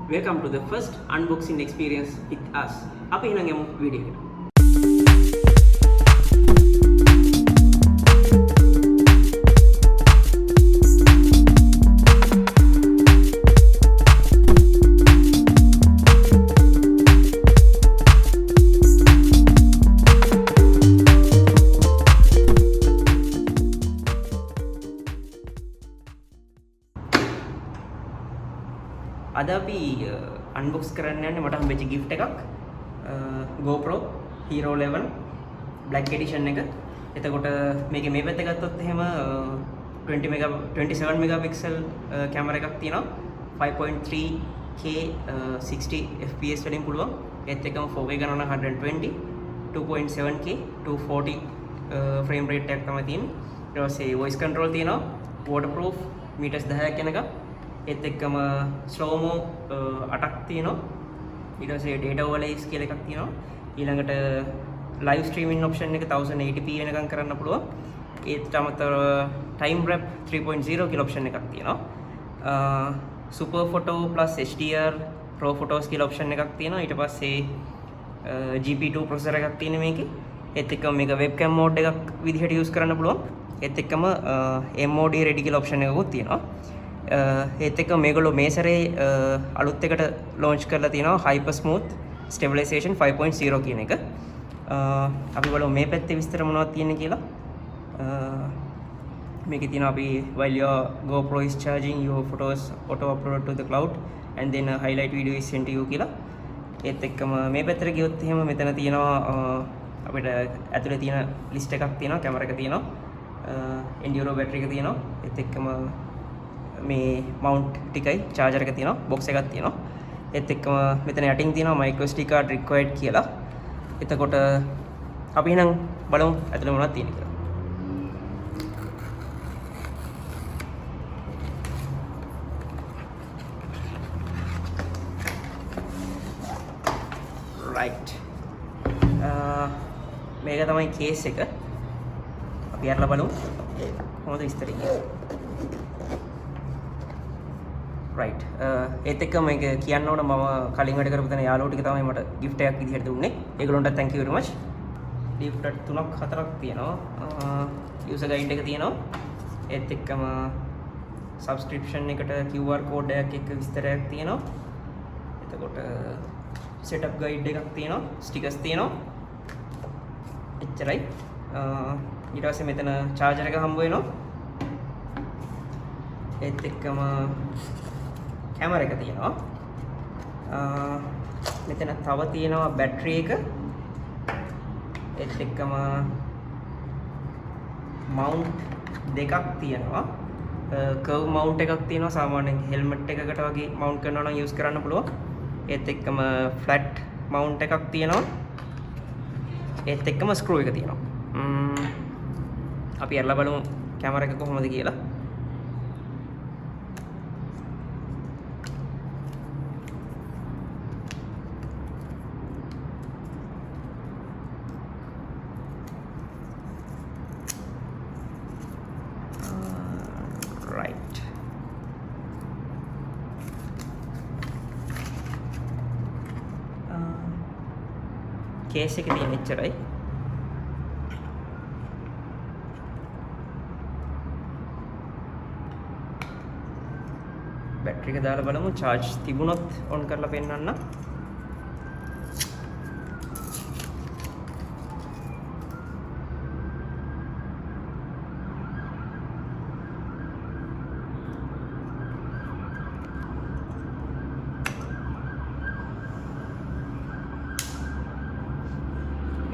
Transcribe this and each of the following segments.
Welcome to the first unboxing experience with us. අපි එහෙනම් යමු වීඩියෝ එකට. අද අපි අන්බොක්ස් කරන්න යන්නේ මට හම්බෙච්ච gift එකක් GoPro Hero 11 Black Edition එක. එතකොට මේකේ මේ පැත්ත ගත්තොත් එහෙම 27 megapixel කැමරා එකක් තියෙනවා. 5.3K 60 fps වලින් පුළුවන්. ඒත් එක්කම 4K ගණන 120 2.7K 240 frame rate එකක් තමයි තියෙන්නේ. ඊට පස්සේ voice control තියෙනවා. waterproof meters 10ක් යනකම්. ඒත් එක්කම ස්ලෝමෝ 8ක් තියෙනවා. ඊට පස්සේ data overlays කියලා එකක් තියෙනවා. ඊළඟට live streaming option එක 1080p වෙනකම් කරන්න පුළුවන්. ඒත් අමතරව time wrap 3.0 කියලා option එකක් තියෙනවා. super photo plus HDR pro photos කියලා option එකක් තියෙනවා. ඊට පස්සේ GP2 processor එකක් තියෙන මේකේ. ඒත් එක්කම මේක webcam mode එකක් විදිහට use කරන්න පුළුවන්. ඒත් එක්කම MOD ready කියලා option එකකුත් තියෙනවා. ඒත් එක්ක මේගොල්ලෝ මේ සැරේ අලුත් එකට launch කරලා තියෙනවා hyper smooth stabilization 5.0 කියන එක. අපි බලමු මේ පැත්තේ විස්තර මොනවද තියෙන්නේ කියලා. මේකේ තියෙනවා අපි while your GoPro is charging your photos auto upload to the cloud and then a highlight video is sent to you කියලා. ඒත් එක්කම මේ පැත්තට ගියොත් එහෙම මෙතන තියෙනවා අපිට ඇතුලේ තියෙන list එකක් තියෙනවා කැමරා එක තියෙනවා enduro battery එක තියෙනවා. ඒත් එක්කම මේ මවුන්ට් ටිකයි charger එක තියෙනවා box එකක් තියෙනවා. ඒත් එක්කම මෙතන යටින් තියෙනවා micro SD card required කියලා. එතකොට අපි එහෙනම් බලමු ඇතුලේ මොනවද තියෙන්නේ කියලා. right මේක තමයි case එක. අපි අරලා බලමු කොහොමද විස්තරය කියන්නේ. right ඒත් එක්ක මේක කියන්න ඕන මම කලින් වැඩ කරපු තැන යාළුවෝ ටික තමයි මට gift එකක් විදිහට දුන්නේ. ඒගොල්ලන්ට thank you very much. gift 3-4ක් තියෙනවා. user guide එක තියෙනවා. ඒත් එක්කම subscription එකට QR code එකක් එක්ක විස්තරයක් තියෙනවා. එතකොට setup guide එකක් තියෙනවා. stickers තියෙනවා. එච්චරයි. ඊට පස්සේ මෙතන charger එක හම්බ වෙනවා. ඒත් එක්කම කැමරා එක තියෙනවා. මෙතන තව තියෙනවා බැටරි එක. ඒත් එක්කම මවුන්ට් දෙකක් තියෙනවා. කර්ව් මවුන්ට් එකක් තියෙනවා. සාමාන්‍යයෙන් හෙල්මට් එකකට වගේ මවුන්ට් කරනවා නම් යූස් කරන්න පුළුවන්. ඒත් එක්කම ෆ්ලැට් මවුන්ට් එකක් තියෙනවා. ඒත් එක්කම ස්ක්‍රූ එක තියෙනවා. අපි අරලා බලමු කැමරා එක කොහොමද කියලා. right case එකේ තියෙන එච්චරයි. බැටරි එක දාලා බලමු charge තිබුණොත් on කරලා පෙන්නන්න.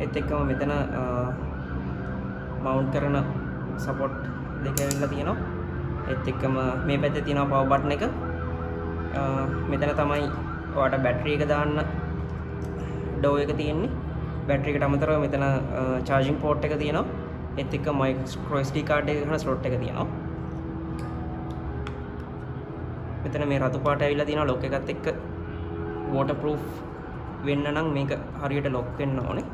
ඒත් එක්කම මෙතන මවුන්ට් කරන සපෝට් දෙක ඇවිල්ලා තියෙනවා. ඒත් එක්කම මේ පැත්තේ තියෙනවා පවර් බටන් එක. මෙතන තමයි ඔයාලට බැටරි එක දාන්න ඩෝ එක තියෙන්නේ. බැටරි එකට අමතරව මෙතන charging port එක තියෙනවා. ඒත් එක්ක micro SD card එක ගන්න slot එක තියෙනවා. මෙතන මේ රතු පාට ඇවිල්ලා තියෙනවා lock එකත් එක්ක waterproof වෙන්න නම් මේක හරියට lock වෙන්න ඕනේ.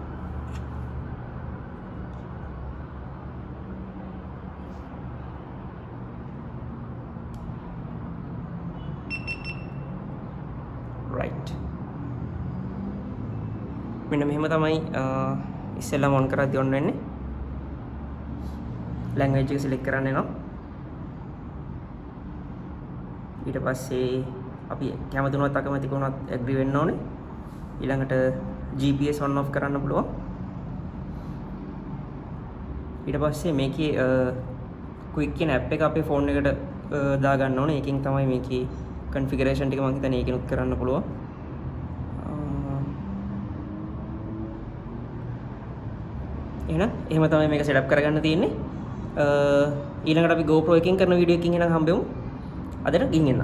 right. මෙන්න මෙහෙම තමයි ඉස්සෙල්ලාම on කරද්දී on වෙන්නේ. language එක select කරන්න වෙනවා. ඊට පස්සේ අපි කැමති වුණත් අකමැති වුණත් agree වෙන්න ඕනේ. ඊළඟට GPS on off කරන්න පුළුවන්. ඊට පස්සේ මේකේ quick කියන app එක අපේ phone එකට දාගන්න ඕනේ. ඒකෙන් තමයි මේකේ configuration ටික මම හිතන්නේ ඒකිනුත් කරන්න පුළුවන්. එහෙනම් එහෙම තමයි මේක setup කරගන්න තියෙන්නේ. ඊළඟට අපි GoPro එකකින් කරන වීඩියෝ එකකින් එහෙනම් හම්බෙමු. අදට ගිහින් එන්න.